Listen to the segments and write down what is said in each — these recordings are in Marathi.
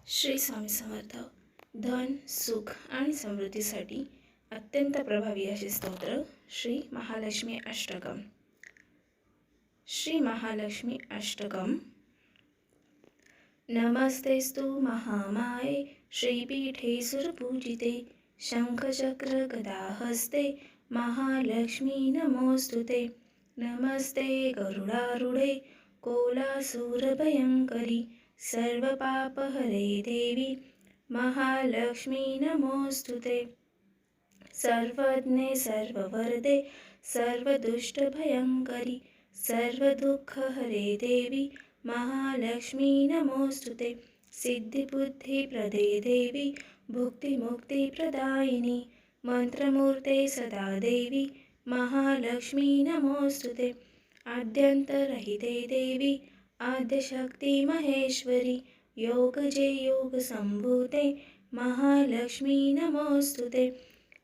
श्री स्वामी समर्थ. धन, सुख आणि समृद्धीसाठी अत्यंत प्रभावी असे स्तोत्र श्री महालक्ष्मी अष्टकम. श्री महालक्ष्मी अष्टकम. नमस्तेस्तु महामाये श्रीपीठे सुरपूजिते शंखचक्र गदाहस्ते महालक्ष्मी नमोस्तुते. नमस्ते गरुडारूढे कोलासुरभयंकरी सर्वपापहरे देवी महालक्ष्मी नमोस्तुते. सर्वज्ञे सर्ववरदे सर्वदुष्टभयंकरी सर्वदुःखहरे देवी महालक्ष्मी नमोस्तुते. सिद्धिबुद्धिप्रदे देवी भुक्तिमुक्तिप्रदायिनी मंत्रमूर्ते सदा देवी महालक्ष्मी नमोस्तुते. आद्यंतरहिते देवी आद्यशक्ती महेश्वरी योगजे योगसंभूते महालक्ष्मी नमोस्तुते.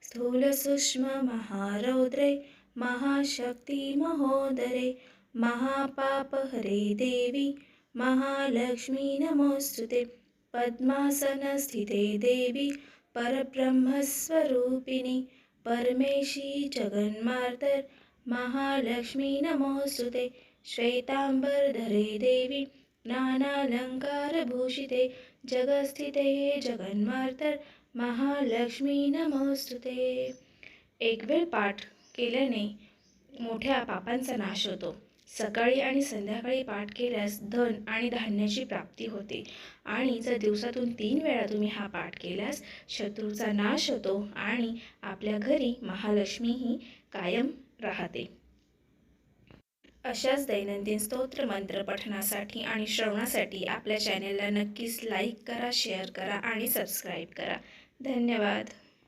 स्थूलसूक्ष्म महारौद्रे महाशक्ति महोदरे महापापहरे देवी महालक्ष्मी नमोस्तुते. पद्मासनस्थिते देवी परब्रह्मस्वरूपिणी परमेशी जगन्मातर महालक्ष्मी नमोस्तुते. श्वेतांबरधरे देवी नानालंकारभूषिते जगस्थिते जगन्मातर महालक्ष्मी नमोस्तुते. एक वेळ पाठ केल्याने मोठ्या पापांचा नाश होतो. सकाळी आणि संध्याकाळी पाठ केल्यास धन आणि धान्याची प्राप्ती होते. आणि जर दिवसातून 3 वेळा तुम्ही हा पाठ केल्यास शत्रूचा नाश होतो आणि आपल्या घरी महालक्ष्मीही कायम राहते. अशाच दैनंदिन स्तोत्र मंत्र पठणासाठी आणि श्रवणासाठी आपल्या चॅनेलला नक्कीच लाईक करा, शेअर करा आणि सबस्क्राईब करा. धन्यवाद.